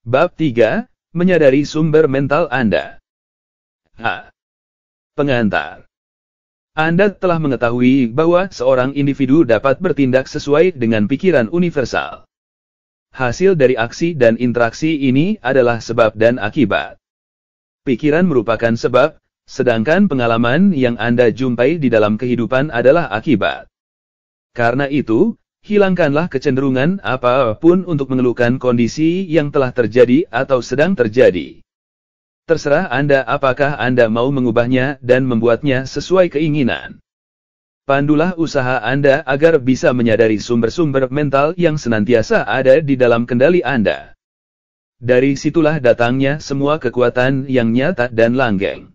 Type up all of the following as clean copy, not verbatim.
Bab 3, Menyadari Sumber Mental Anda. Pengantar. Anda telah mengetahui bahwa seorang individu dapat bertindak sesuai dengan pikiran universal. Hasil dari aksi dan interaksi ini adalah sebab dan akibat. Pikiran merupakan sebab, sedangkan pengalaman yang Anda jumpai di dalam kehidupan adalah akibat. Karena itu, hilangkanlah kecenderungan apapun untuk mengeluhkan kondisi yang telah terjadi atau sedang terjadi. Terserah Anda apakah Anda mau mengubahnya dan membuatnya sesuai keinginan. Pandulah usaha Anda agar bisa menyadari sumber-sumber mental yang senantiasa ada di dalam kendali Anda. Dari situlah datangnya semua kekuatan yang nyata dan langgeng.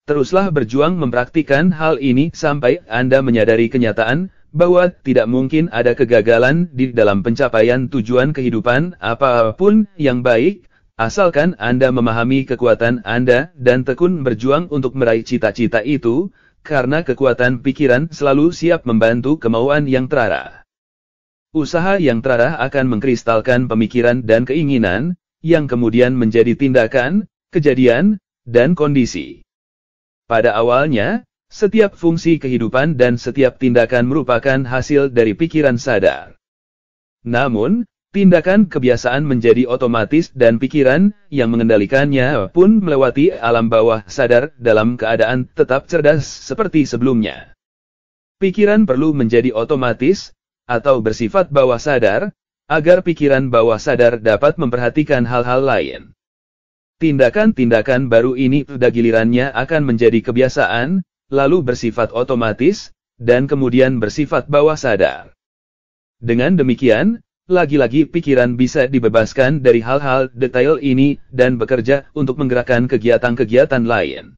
Teruslah berjuang mempraktikkan hal ini sampai Anda menyadari kenyataan bahwa tidak mungkin ada kegagalan di dalam pencapaian tujuan kehidupan apapun yang baik, asalkan Anda memahami kekuatan Anda dan tekun berjuang untuk meraih cita-cita itu, karena kekuatan pikiran selalu siap membantu kemauan yang terarah. Usaha yang terarah akan mengkristalkan pemikiran dan keinginan, yang kemudian menjadi tindakan, kejadian, dan kondisi. Pada awalnya, setiap fungsi kehidupan dan setiap tindakan merupakan hasil dari pikiran sadar. Namun, tindakan kebiasaan menjadi otomatis dan pikiran yang mengendalikannya pun melewati alam bawah sadar dalam keadaan tetap cerdas seperti sebelumnya. Pikiran perlu menjadi otomatis, atau bersifat bawah sadar, agar pikiran bawah sadar dapat memperhatikan hal-hal lain. Tindakan-tindakan baru ini pada gilirannya akan menjadi kebiasaan, lalu bersifat otomatis, dan kemudian bersifat bawah sadar. Dengan demikian, lagi-lagi pikiran bisa dibebaskan dari hal-hal detail ini dan bekerja untuk menggerakkan kegiatan-kegiatan lain.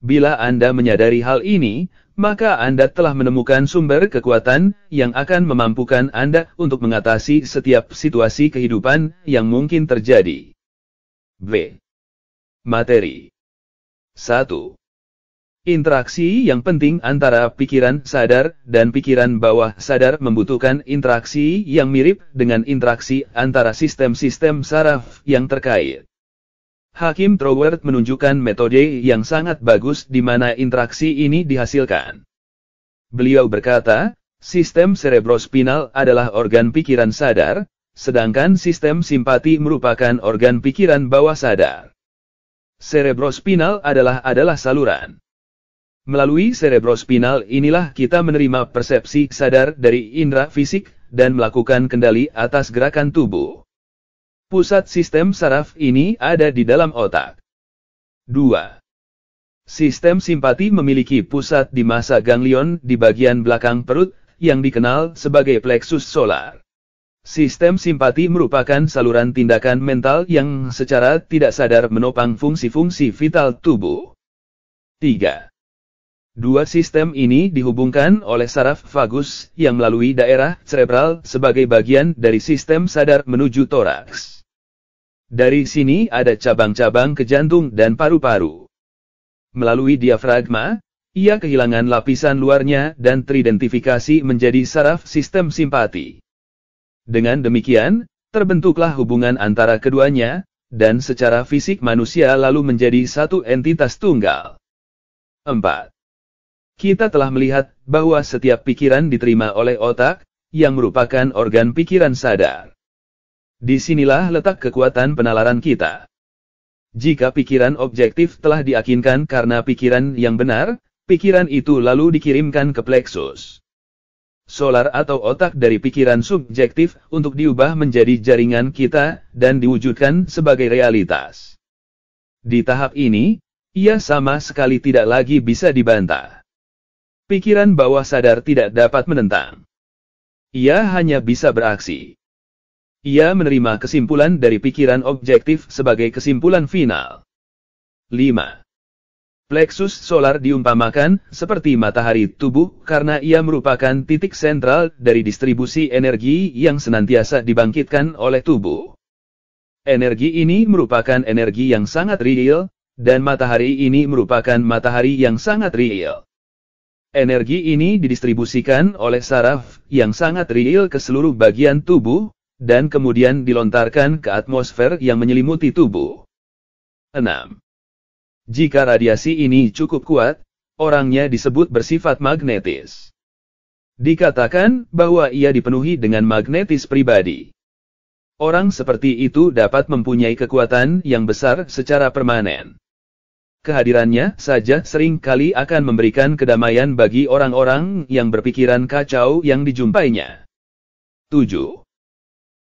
Bila Anda menyadari hal ini, maka Anda telah menemukan sumber kekuatan yang akan memampukan Anda untuk mengatasi setiap situasi kehidupan yang mungkin terjadi. Materi 1. Interaksi yang penting antara pikiran sadar dan pikiran bawah sadar membutuhkan interaksi yang mirip dengan interaksi antara sistem-sistem saraf yang terkait. Hakim Troward menunjukkan metode yang sangat bagus di mana interaksi ini dihasilkan. Beliau berkata, sistem cerebrospinal adalah organ pikiran sadar, sedangkan sistem simpati merupakan organ pikiran bawah sadar. Cerebrospinal adalah saluran. Melalui cerebrospinal inilah kita menerima persepsi sadar dari indera fisik dan melakukan kendali atas gerakan tubuh. Pusat sistem saraf ini ada di dalam otak. 2. Sistem simpati memiliki pusat di massa ganglion di bagian belakang perut, yang dikenal sebagai plexus solar. Sistem simpati merupakan saluran tindakan mental yang secara tidak sadar menopang fungsi-fungsi vital tubuh. 3. Dua sistem ini dihubungkan oleh saraf vagus yang melalui daerah cerebral sebagai bagian dari sistem sadar menuju toraks. Dari sini ada cabang-cabang ke jantung dan paru-paru. Melalui diafragma, ia kehilangan lapisan luarnya dan teridentifikasi menjadi saraf sistem simpati. Dengan demikian, terbentuklah hubungan antara keduanya, dan secara fisik manusia lalu menjadi satu entitas tunggal. 4. Kita telah melihat bahwa setiap pikiran diterima oleh otak, yang merupakan organ pikiran sadar. Disinilah letak kekuatan penalaran kita. Jika pikiran objektif telah diyakinkan karena pikiran yang benar, pikiran itu lalu dikirimkan ke plexus solar atau otak dari pikiran subjektif untuk diubah menjadi jaringan kita dan diwujudkan sebagai realitas. Di tahap ini, ia sama sekali tidak lagi bisa dibantah. Pikiran bawah sadar tidak dapat menentang. Ia hanya bisa beraksi. Ia menerima kesimpulan dari pikiran objektif sebagai kesimpulan final. 5. Plexus solar diumpamakan seperti matahari tubuh karena ia merupakan titik sentral dari distribusi energi yang senantiasa dibangkitkan oleh tubuh. Energi ini merupakan energi yang sangat real, dan matahari ini merupakan matahari yang sangat real. Energi ini didistribusikan oleh saraf yang sangat real ke seluruh bagian tubuh, dan kemudian dilontarkan ke atmosfer yang menyelimuti tubuh. 6. Jika radiasi ini cukup kuat, orangnya disebut bersifat magnetis. Dikatakan bahwa ia dipenuhi dengan magnetis pribadi. Orang seperti itu dapat mempunyai kekuatan yang besar secara permanen. Kehadirannya saja sering kali akan memberikan kedamaian bagi orang-orang yang berpikiran kacau yang dijumpainya. 7.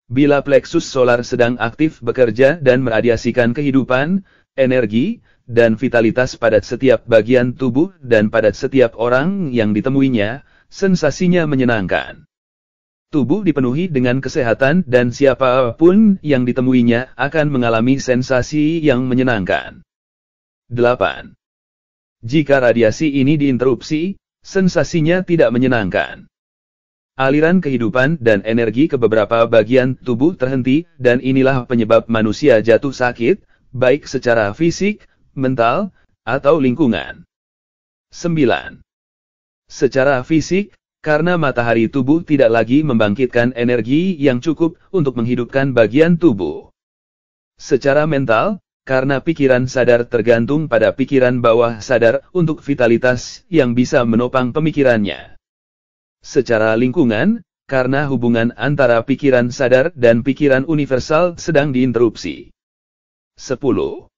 Bila pleksus solar sedang aktif bekerja dan meradiasikan kehidupan, energi, dan vitalitas pada setiap bagian tubuh dan pada setiap orang yang ditemuinya, sensasinya menyenangkan. Tubuh dipenuhi dengan kesehatan dan siapapun yang ditemuinya akan mengalami sensasi yang menyenangkan. 8. Jika radiasi ini diinterupsi, sensasinya tidak menyenangkan. Aliran kehidupan dan energi ke beberapa bagian tubuh terhenti, dan inilah penyebab manusia jatuh sakit, baik secara fisik, mental, atau lingkungan. 9. Secara fisik, karena matahari tubuh tidak lagi membangkitkan energi yang cukup untuk menghidupkan bagian tubuh. Secara mental, karena pikiran sadar tergantung pada pikiran bawah sadar untuk vitalitas yang bisa menopang pemikirannya. Secara lingkungan, karena hubungan antara pikiran sadar dan pikiran universal sedang diinterupsi. 10.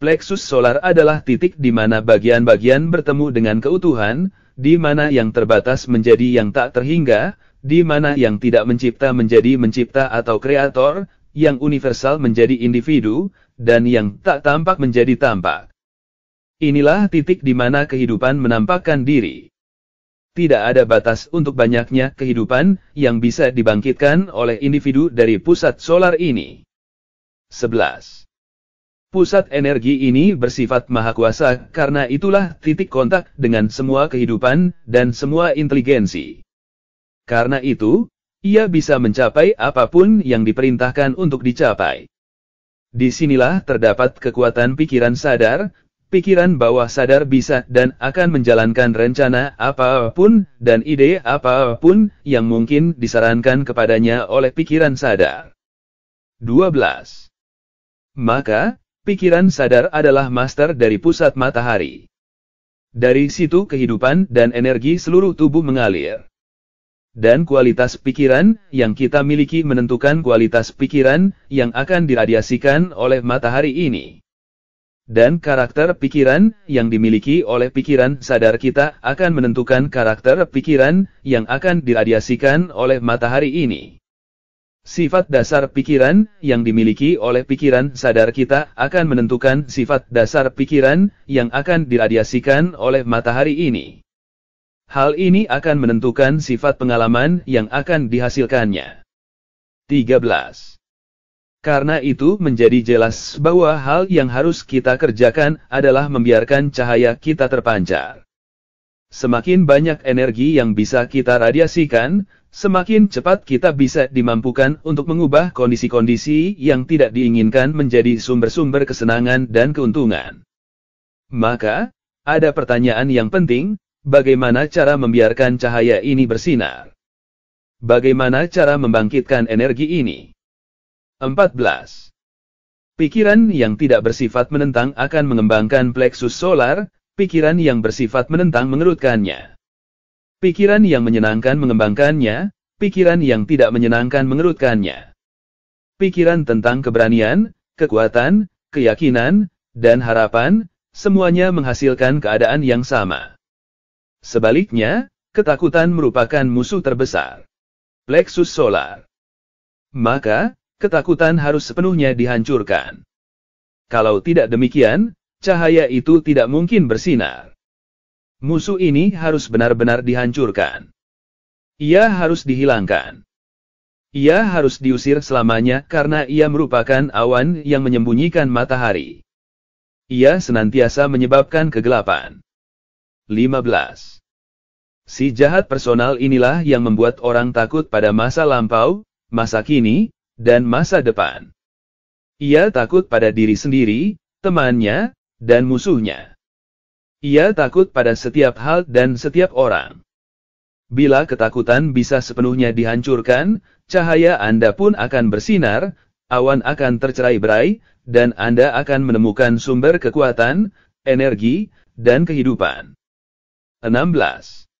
Pleksus solar adalah titik di mana bagian-bagian bertemu dengan keutuhan, di mana yang terbatas menjadi yang tak terhingga, di mana yang tidak mencipta menjadi mencipta atau kreator, yang universal menjadi individu, dan yang tak tampak menjadi tampak. Inilah titik di mana kehidupan menampakkan diri. Tidak ada batas untuk banyaknya kehidupan yang bisa dibangkitkan oleh individu dari pusat solar ini. 11. Pusat energi ini bersifat maha kuasa, karena itulah titik kontak dengan semua kehidupan dan semua inteligensi. Karena itu, ia bisa mencapai apapun yang diperintahkan untuk dicapai. Disinilah terdapat kekuatan pikiran sadar. Pikiran bawah sadar bisa dan akan menjalankan rencana apapun dan ide apapun yang mungkin disarankan kepadanya oleh pikiran sadar. 12. Maka, pikiran sadar adalah master dari pusat matahari. Dari situ kehidupan dan energi seluruh tubuh mengalir. Dan kualitas pikiran yang kita miliki menentukan kualitas pikiran yang akan diradiasikan oleh matahari ini. Dan karakter pikiran yang dimiliki oleh pikiran sadar kita akan menentukan karakter pikiran yang akan diradiasikan oleh matahari ini. Sifat dasar pikiran yang dimiliki oleh pikiran sadar kita akan menentukan sifat dasar pikiran yang akan diradiasikan oleh matahari ini. Hal ini akan menentukan sifat pengalaman yang akan dihasilkannya. 13. Karena itu menjadi jelas bahwa hal yang harus kita kerjakan adalah membiarkan cahaya kita terpancar. Semakin banyak energi yang bisa kita radiasikan, semakin cepat kita bisa dimampukan untuk mengubah kondisi-kondisi yang tidak diinginkan menjadi sumber-sumber kesenangan dan keuntungan. Maka, ada pertanyaan yang penting, bagaimana cara membiarkan cahaya ini bersinar? Bagaimana cara membangkitkan energi ini? 14. Pikiran yang tidak bersifat menentang akan mengembangkan pleksus solar, pikiran yang bersifat menentang mengerutkannya. Pikiran yang menyenangkan mengembangkannya, pikiran yang tidak menyenangkan mengerutkannya. Pikiran tentang keberanian, kekuatan, keyakinan, dan harapan, semuanya menghasilkan keadaan yang sama. Sebaliknya, ketakutan merupakan musuh terbesar pleksus solar. Maka, ketakutan harus sepenuhnya dihancurkan. Kalau tidak demikian, cahaya itu tidak mungkin bersinar. Musuh ini harus benar-benar dihancurkan. Ia harus dihilangkan. Ia harus diusir selamanya karena ia merupakan awan yang menyembunyikan matahari. Ia senantiasa menyebabkan kegelapan. 15. Si jahat personal inilah yang membuat orang takut pada masa lampau, masa kini, dan masa depan. Ia takut pada diri sendiri, temannya, dan musuhnya. Ia takut pada setiap hal dan setiap orang. Bila ketakutan bisa sepenuhnya dihancurkan, cahaya Anda pun akan bersinar, awan akan tercerai-berai, dan Anda akan menemukan sumber kekuatan, energi, dan kehidupan. 16.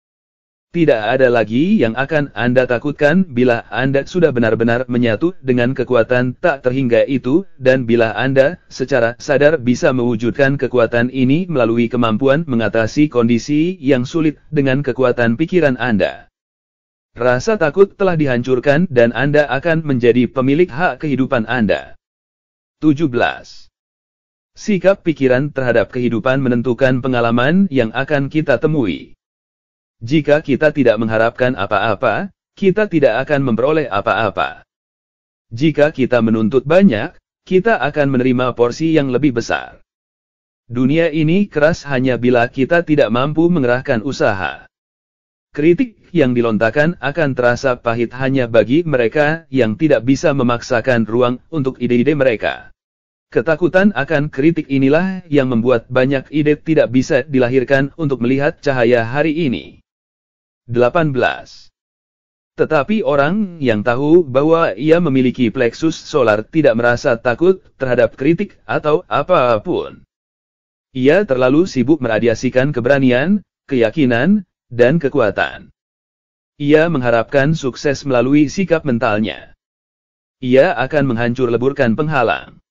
Tidak ada lagi yang akan Anda takutkan bila Anda sudah benar-benar menyatu dengan kekuatan tak terhingga itu, dan bila Anda secara sadar bisa mewujudkan kekuatan ini melalui kemampuan mengatasi kondisi yang sulit dengan kekuatan pikiran Anda. Rasa takut telah dihancurkan dan Anda akan menjadi pemilik hak kehidupan Anda. 17. Sikap pikiran terhadap kehidupan menentukan pengalaman yang akan kita temui. Jika kita tidak mengharapkan apa-apa, kita tidak akan memperoleh apa-apa. Jika kita menuntut banyak, kita akan menerima porsi yang lebih besar. Dunia ini keras hanya bila kita tidak mampu mengerahkan usaha. Kritik yang dilontarkan akan terasa pahit hanya bagi mereka yang tidak bisa memaksakan ruang untuk ide-ide mereka. Ketakutan akan kritik inilah yang membuat banyak ide tidak bisa dilahirkan untuk melihat cahaya hari ini. 18. Tetapi orang yang tahu bahwa ia memiliki plexus solar tidak merasa takut terhadap kritik atau apapun. Ia terlalu sibuk meradiasikan keberanian, keyakinan, dan kekuatan. Ia mengharapkan sukses melalui sikap mentalnya. Ia akan menghancur leburkan penghalang.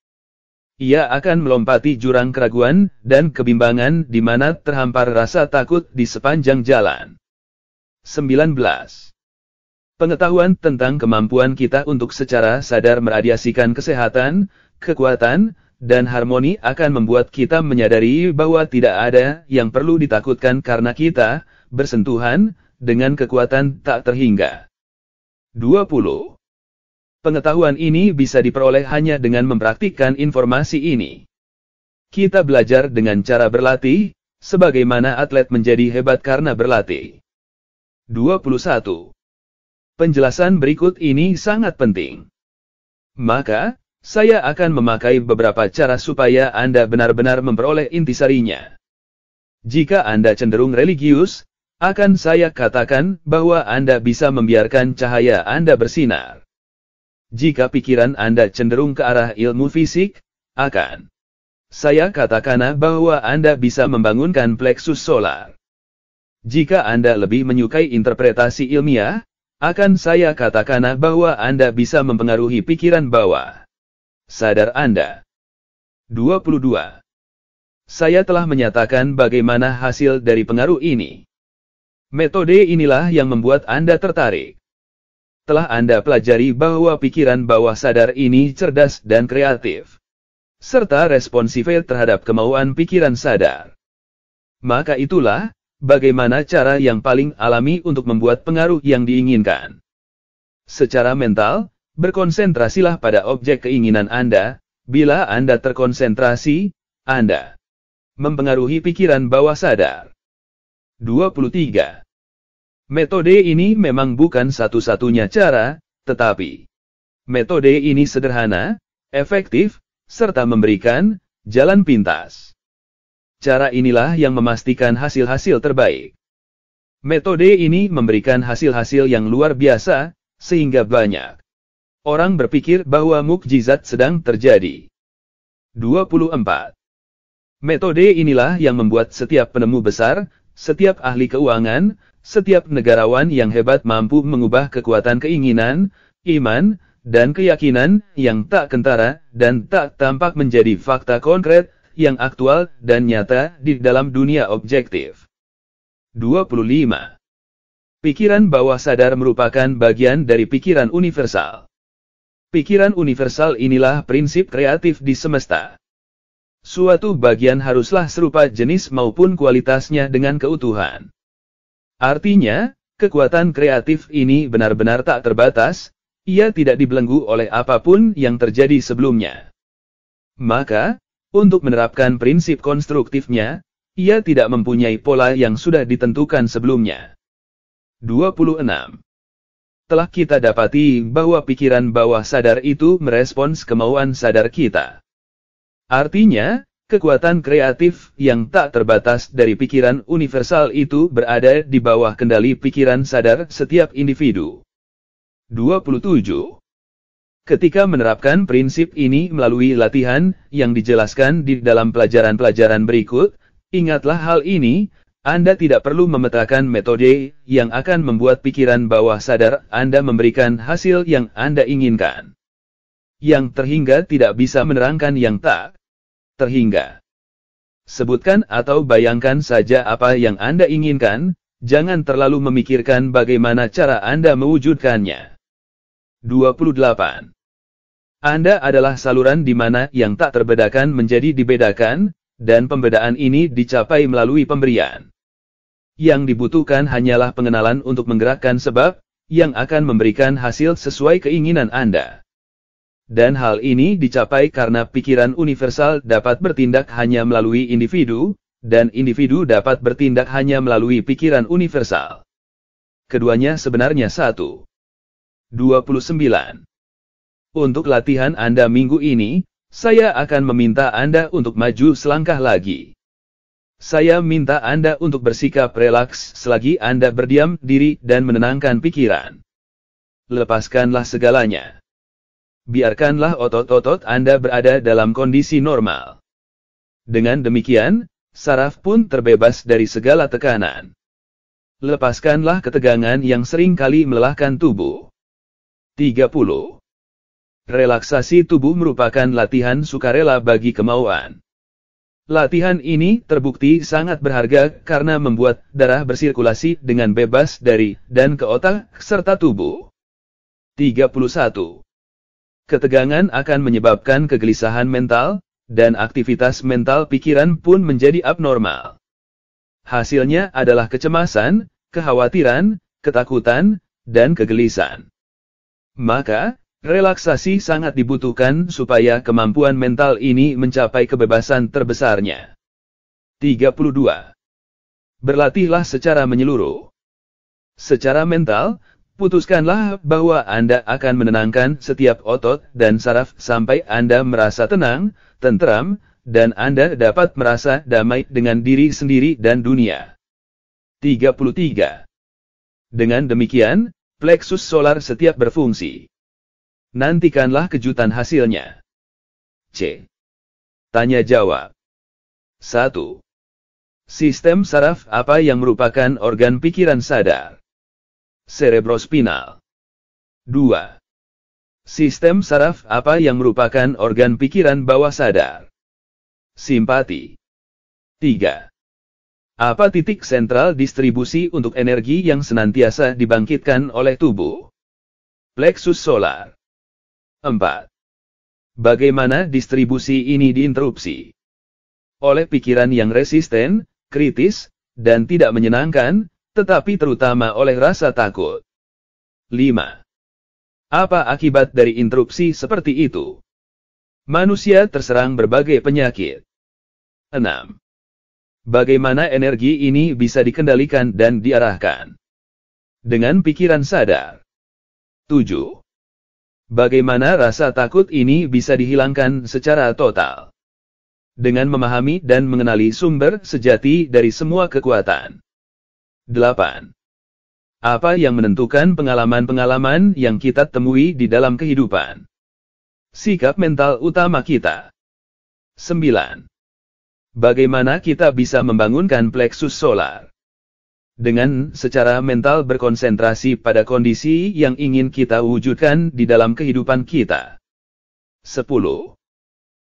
Ia akan melompati jurang keraguan dan kebimbangan di mana terhampar rasa takut di sepanjang jalan. 19. Pengetahuan tentang kemampuan kita untuk secara sadar meradiasikan kesehatan, kekuatan, dan harmoni akan membuat kita menyadari bahwa tidak ada yang perlu ditakutkan karena kita bersentuhan dengan kekuatan tak terhingga. 20. Pengetahuan ini bisa diperoleh hanya dengan mempraktikkan informasi ini. Kita belajar dengan cara berlatih, sebagaimana atlet menjadi hebat karena berlatih. 21. Penjelasan berikut ini sangat penting. Maka, saya akan memakai beberapa cara supaya Anda benar-benar memperoleh intisarinya. Jika Anda cenderung religius, akan saya katakan bahwa Anda bisa membiarkan cahaya Anda bersinar. Jika pikiran Anda cenderung ke arah ilmu fisik, akan saya katakan bahwa Anda bisa membangunkan plexus solar. Jika Anda lebih menyukai interpretasi ilmiah, akan saya katakan bahwa Anda bisa mempengaruhi pikiran bawah sadar Anda. 22. Saya telah menyatakan bagaimana hasil dari pengaruh ini. Metode inilah yang membuat Anda tertarik. Telah Anda pelajari bahwa pikiran bawah sadar ini cerdas dan kreatif, serta responsif terhadap kemauan pikiran sadar. Maka itulah bagaimana cara yang paling alami untuk membuat pengaruh yang diinginkan. Secara mental, berkonsentrasilah pada objek keinginan Anda. Bila Anda terkonsentrasi, Anda mempengaruhi pikiran bawah sadar. 23. Metode ini memang bukan satu-satunya cara, tetapi metode ini sederhana, efektif, serta memberikan jalan pintas. Cara inilah yang memastikan hasil-hasil terbaik. Metode ini memberikan hasil-hasil yang luar biasa, sehingga banyak orang berpikir bahwa mukjizat sedang terjadi. 24. Metode inilah yang membuat setiap penemu besar, setiap ahli keuangan, setiap negarawan yang hebat mampu mengubah kekuatan keinginan, iman, dan keyakinan yang tak kentara dan tak tampak menjadi fakta konkret, yang aktual dan nyata di dalam dunia objektif. 25. Pikiran bawah sadar merupakan bagian dari pikiran universal. Pikiran universal inilah prinsip kreatif di semesta. Suatu bagian haruslah serupa jenis maupun kualitasnya dengan keutuhan. Artinya, kekuatan kreatif ini benar-benar tak terbatas, ia tidak dibelenggu oleh apapun yang terjadi sebelumnya. Maka, untuk menerapkan prinsip konstruktifnya, ia tidak mempunyai pola yang sudah ditentukan sebelumnya. 26. Telah kita dapati bahwa pikiran bawah sadar itu merespons kemauan sadar kita. Artinya, kekuatan kreatif yang tak terbatas dari pikiran universal itu berada di bawah kendali pikiran sadar setiap individu. 27. Ketika menerapkan prinsip ini melalui latihan yang dijelaskan di dalam pelajaran-pelajaran berikut, ingatlah hal ini, Anda tidak perlu memetakan metode yang akan membuat pikiran bawah sadar Anda memberikan hasil yang Anda inginkan. Yang terhingga tidak bisa menerangkan yang tak terhingga. Sebutkan atau bayangkan saja apa yang Anda inginkan, jangan terlalu memikirkan bagaimana cara Anda mewujudkannya. 28. Anda adalah saluran di mana yang tak terbedakan menjadi dibedakan, dan pembedaan ini dicapai melalui pemberian. Yang dibutuhkan hanyalah pengenalan untuk menggerakkan sebab, yang akan memberikan hasil sesuai keinginan Anda. Dan hal ini dicapai karena pikiran universal dapat bertindak hanya melalui individu, dan individu dapat bertindak hanya melalui pikiran universal. Keduanya sebenarnya satu. 29. Untuk latihan Anda minggu ini, saya akan meminta Anda untuk maju selangkah lagi. Saya minta Anda untuk bersikap relaks selagi Anda berdiam diri dan menenangkan pikiran. Lepaskanlah segalanya. Biarkanlah otot-otot Anda berada dalam kondisi normal. Dengan demikian, saraf pun terbebas dari segala tekanan. Lepaskanlah ketegangan yang sering kali melelahkan tubuh. 30. Relaksasi tubuh merupakan latihan sukarela bagi kemauan. Latihan ini terbukti sangat berharga karena membuat darah bersirkulasi dengan bebas dari dan ke otak serta tubuh. 31. Ketegangan akan menyebabkan kegelisahan mental, dan aktivitas mental pikiran pun menjadi abnormal. Hasilnya adalah kecemasan, kekhawatiran, ketakutan, dan kegelisahan. Maka, relaksasi sangat dibutuhkan supaya kemampuan mental ini mencapai kebebasan terbesarnya. 32. Berlatihlah secara menyeluruh. Secara mental, putuskanlah bahwa Anda akan menenangkan setiap otot dan saraf sampai Anda merasa tenang, tentram, dan Anda dapat merasa damai dengan diri sendiri dan dunia. 33. Dengan demikian, pleksus solar setiap berfungsi. Nantikanlah kejutan hasilnya. C. Tanya jawab. 1. Sistem saraf apa yang merupakan organ pikiran sadar? Cerebrospinal. 2. Sistem saraf apa yang merupakan organ pikiran bawah sadar? Simpati. 3. Apa titik sentral distribusi untuk energi yang senantiasa dibangkitkan oleh tubuh? Pleksus solar. 4. Bagaimana distribusi ini diinterupsi? Oleh pikiran yang resisten, kritis, dan tidak menyenangkan, tetapi terutama oleh rasa takut. 5. Apa akibat dari interupsi seperti itu? Manusia terserang berbagai penyakit. 6. Bagaimana energi ini bisa dikendalikan dan diarahkan? Dengan pikiran sadar. 7. Bagaimana rasa takut ini bisa dihilangkan secara total? Dengan memahami dan mengenali sumber sejati dari semua kekuatan. 8. Apa yang menentukan pengalaman-pengalaman yang kita temui di dalam kehidupan? Sikap mental utama kita. 9. Bagaimana kita bisa membangunkan pleksus solar? Dengan secara mental berkonsentrasi pada kondisi yang ingin kita wujudkan di dalam kehidupan kita. 10.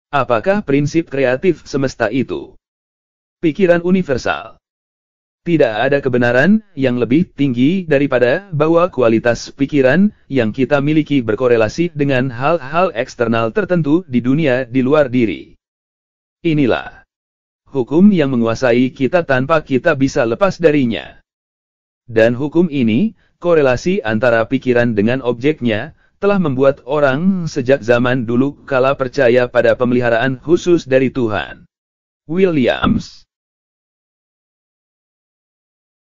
Apakah prinsip kreatif semesta itu? Pikiran universal. Tidak ada kebenaran yang lebih tinggi daripada bahwa kualitas pikiran yang kita miliki berkorelasi dengan hal-hal eksternal tertentu di dunia di luar diri. Inilah hukum yang menguasai kita tanpa kita bisa lepas darinya. Dan hukum ini, korelasi antara pikiran dengan objeknya, telah membuat orang sejak zaman dulu kala percaya pada pemeliharaan khusus dari Tuhan. Williams.